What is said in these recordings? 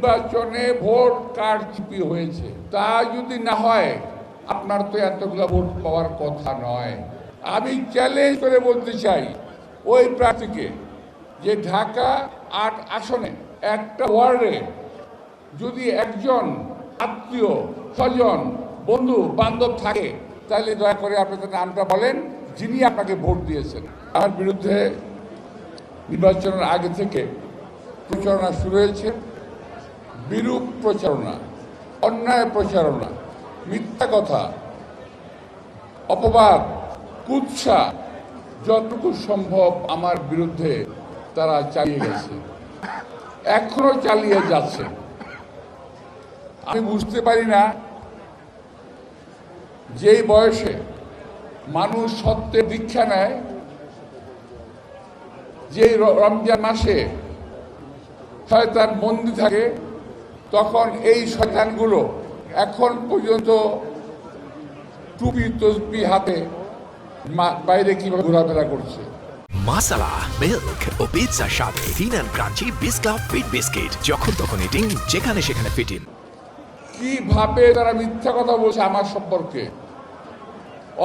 নির্বাচনে ভোট কারচুপি হয়েছে, তা যদি না হয় আপনার তো এতগুলো ভোট পাওয়ার কথা নয়। আমি চ্যালেঞ্জ করে বলতে চাই ওই প্রার্থীকে যে ঢাকা ৮ আসনে একটা ওয়ার্ডে যদি একজন আত্মীয় স্বজন বন্ধু বান্ধব থাকে তাহলে দয়া করে আপনাদের নামটা বলেন যিনি আপনাকে ভোট দিয়েছেন। আমার বিরুদ্ধে নির্বাচনের আগে থেকে প্রচারণা শুরু হয়েছে, বিরূপ প্রচারণা, অন্যায় প্রচারণা, মিথ্যা কথা, অপবাদ, কুৎসা যতটুকু সম্ভব আমার বিরুদ্ধে তারা চালিয়ে গেছে, এখনো চালিয়ে যাচ্ছে। আমি বুঝতে পারি না যেই বয়সে মানুষ সত্যের দীক্ষা নেয়, যেই রমজান মাসে শয়তান বন্দী থাকে, তখন এই শয়তানগুলো এখন পর্যন্ত টুপি তসবি হাতে বাইরে কিভাবে ঘোরাফেরা করছে। মাসালা মিল্ক ও পিৎজার সাথে thin and crunchy biscuit fit biscuit, যখন তখন ইটিং, যেখানে সেখানে ফিটিং। কিভাবে তারা মিথ্যা কথা বলছে আমার সম্পর্কে,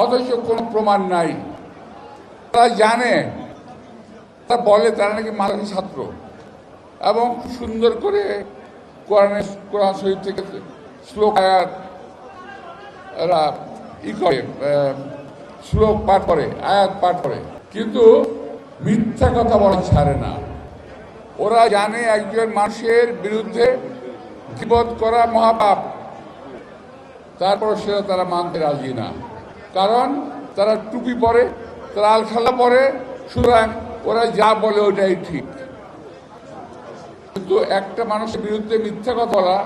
অথচ কোনো প্রমাণ নাই। তারা জানে, তারা বলে তারা নাকি মাদ্রাসা ছাত্র এবং সুন্দর করে কোরআন শরীফ থেকে শ্লোক আয়াত এরা শ্লোক পাঠ করে, আয়াত পাঠ করে, কিন্তু মিথ্যা কথা বলা ছাড়ে না। ওরা জানে একজন মানুষের বিরুদ্ধে গীবত করা মহাপাপ, তারপর সেটা তারা মানতে রাজি না, কারণ তারা টুপি পরে, তারা আলখাল্লা পরে, সুতরাং ওরা যা বলে ওটাই ঠিক। কিন্তু একটা মানুষের বিরুদ্ধে মিথ্যা কথা বলা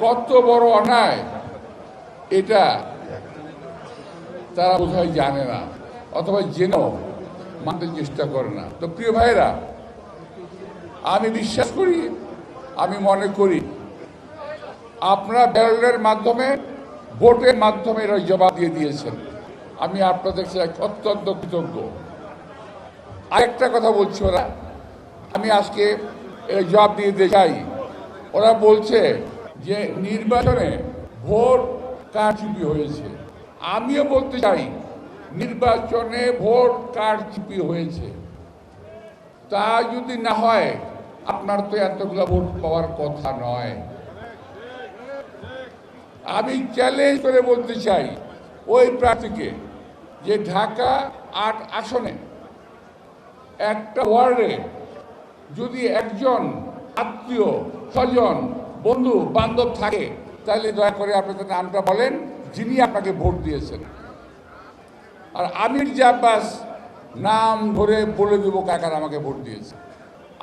কত বড় অন্যায়, এটা তারা বোধহয় জানে না, অথবা জেনেও মানতে চেষ্টা করে না। তো প্রিয় ভাইরা, আমি বিশ্বাস করি, আমি মনে করি আপনারা ব্যালটের মাধ্যমে, ভোটের মাধ্যমে এরা জবাব দিয়ে দিয়েছেন। আমি আপনাদের অত্যন্ত কৃতজ্ঞ। আরেকটা কথা বলছি, ওরা, আমি আজকে জবাব দিতে চাই। ওরা বলছে যে নির্বাচনে ভোট কারচুপি হয়েছে। আমিও বলতে চাই নির্বাচনে ভোট কারচুপি হয়েছে, তা যদি না হয় আপনার তো এতগুলো ভোট পাওয়ার কথা নয়। আমি চ্যালেঞ্জ করে বলতে চাই ওই প্রার্থীকে যে ঢাকা ৮ আসনে একটা ওয়ার্ডে যদি একজন আত্মীয় স্বজন বন্ধু বান্ধব থাকে তাহলে দয়া করে আপনাদের নামটা বলেন যিনি আপনাকে ভোট দিয়েছেন। আর আমির জাব্বাস নাম ধরে বলে দেবো কাকার আমাকে ভোট দিয়েছে।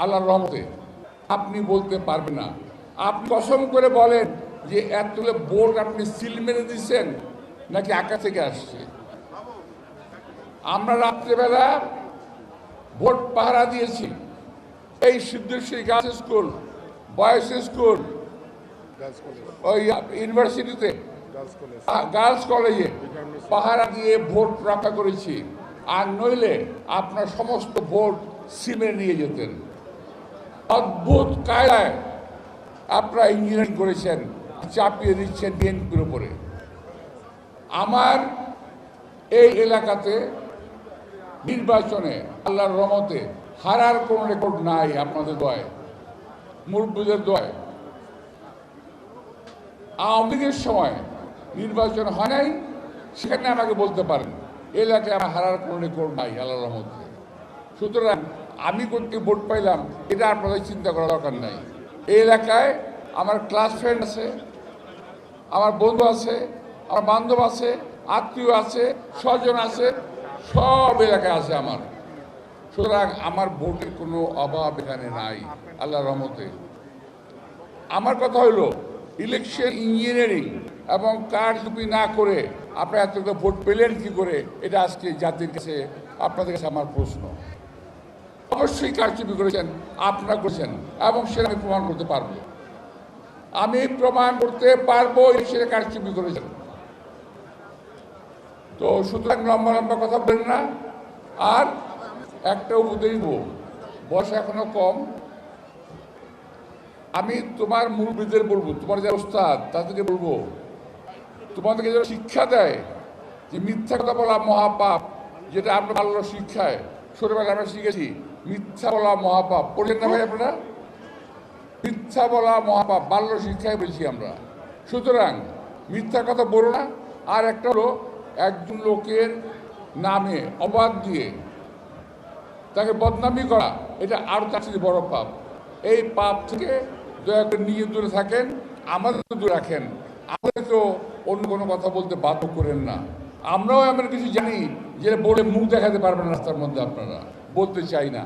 আল্লাহর রহমতে আপনি বলতে পারবেন না। আপনি কসম করে বলেন যে এতগুলো ভোট আপনি সিল মেরে দিচ্ছেন নাকি আকাশ থেকে আসছে। আমরা রাত্রেবেলা ভোট পাহারা দিয়েছি। এই Siddheshwari girls school, boys school, ওই ইউনিভার্সিটিতে, গার্লস কলেজে পাহারা দিয়ে ভোট রক্ষা করেছি। আর নইলে আপনার সমস্ত ভোট সিমে নিয়ে যেতেন। অদ্ভুত কায়দায় আপনারা ইঞ্জিনিয়ারিং করেছেন, চাপিয়ে দিচ্ছেন বিএনপির উপরে। আমার এই এলাকাতে নির্বাচনে আল্লাহর রহমতে হারার কোনো রেকর্ড নাই। আপনাদের দয়, মুরব্বীদের দয়। আওয়ামী লীগের সময় নির্বাচন হয় নাই, সেখানে আমাকে বলতে পারেন এলাকায় আমার হারার কোনো রেকর্ড নাই আল্লাহর রহমতে। সুতরাং আমি কোনটি ভোট পাইলাম এটা আপনাদের চিন্তা করার দরকার নাই। এই এলাকায় আমার ক্লাস ফ্রেন্ড আছে, আমার বন্ধু আছে, আমার বান্ধব আছে, আত্মীয় আছে, স্বজন আছে, সব এলাকায় আছে আমার। সুতরাং আমার ভোটের কোনো অভাব এখানে নাই আল্লাহর রহমতে। আমার কথা হইল ইলেকশন ইঞ্জিনিয়ারিং এবং কারচুপি না করে আপনারা এতগুলো ভোট পেলেন কি করে, এটা আজকে জাতির কাছে, আপনাদের কাছে আমার প্রশ্ন। অবশ্যই কারচুপি করেছেন, আপনারা করেছেন, এবং সেটা আমি প্রমাণ করতে পারবো। আমি প্রমাণ করতে পারবো সেটা কারচুপি করেছেন। তো সুতরাং লম্বা লম্বা কথা বলেন না। আর একটা উপদেশ দেব, বয়স এখনো কম, আমি তোমার মুরব্বীদের বলবো, তোমার যে ওস্তাদ তাদেরকে বলবো, তোমাদেরকে যারা শিক্ষা দেয় যে মিথ্যা কথা বলা মহাপাপ, যেটা আমরা বাল্য শিক্ষায় ছোটবেলায় আমরা শিখেছি, মিথ্যা বলা মহাপাপ। পড়লেন না ভাই আপনারা? মিথ্যা বলা মহাপাপ বাল্য শিক্ষায় বলছি আমরা। সুতরাং মিথ্যা কথা বলো না। আর একটা হলো, একজন লোকের নামে অবাদ দিয়ে তাকে বদনামি করা, এটা আরও তার চেয়ে বড় পাপ। এই পাপ থেকে দয়া করে নিজে দূরে থাকেন, আমাদের দূরে রাখেন, আমাদেরকেও অন্য কোনো কথা বলতে বাধ্য করেন না। আমরাও এমন কিছু জানি যেটা বলে মুখ দেখাতে পারবেন রাস্তার মধ্যে, আপনারা বলতে চাই না।